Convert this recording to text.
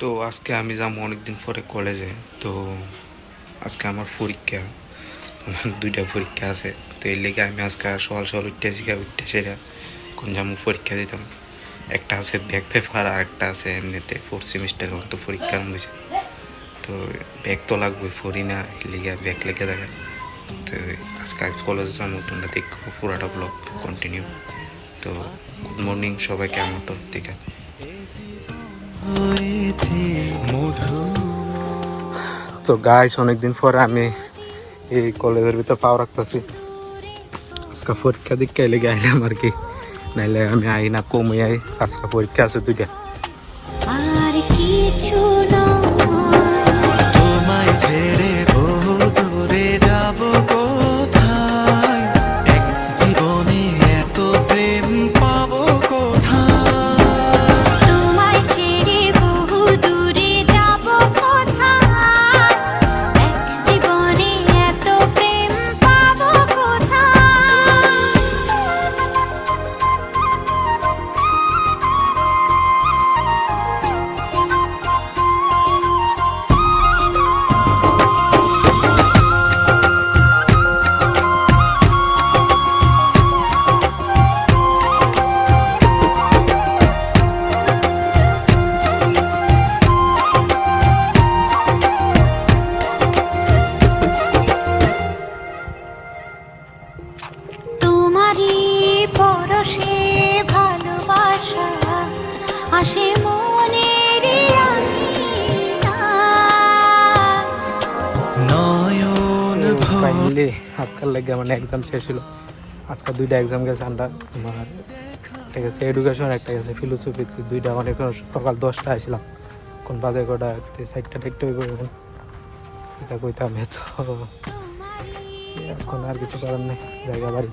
তো আজকে আমি যাবো অনেকদিন পরে কলেজে। তো আজকে আমার পরীক্ষা, আমার দুইটা পরীক্ষা আছে। তো এর লেগে আমি আজকে সকাল সকাল উঠতে সেরা কোন যাবো পরীক্ষা দিতাম। একটা আছে ব্যাক পেপার আর একটা আছে এমনিতে 4th সেমিস্টারের মতো পরীক্ষার বুঝে। তো ব্যাগ তো লাগবে, পড়ি না এর লেগে ব্যাগ লেগে থাকে। তো আজকে আমি কলেজে যাবো, তোমরা দেখবো পুরাটা ব্লগ কন্টিনিউ। তো গুড মর্নিং সবাইকে আমার তরফ থেকে। তো গাইস, অনেকদিন পরে আমি এই কলেজের ভিতর পাও রাখতেছি। আজকে পরীক্ষা দীক্ষা লেগে আইলাম আর কি, নাইলে আমি আই না, কমে আই। আজকে পরীক্ষা আছে দুইটা। আর কিছু তোমায় ছেড়ে বহু দূরে যাব কোথায়, এক জীবনে এত প্রেম পাবো কোথায়, তোমায় ছেড়ে বহু দূরে যাব কোথায়, এক জীবনে এত প্রেম পাবো কোথায়। তোমারই পরশে ভালোবাসা আসে মনের নয়ন ফাইনালি আজকাল লাগে মানে এক্সাম শেষ হলো। আজকে দুইটা এক্সাম গেছে আমরা, আমার একটা গেছে এডুকেশন, একটা গেছে ফিলোসফি। দুইটা অনেক সকাল 10টা আসলাম, কোন বাজে কটা 4টা ঠেকতে হইব এখন, এটা কইতাম। তো এখন আর কিছু করার নেই, জায়গা বাড়ি।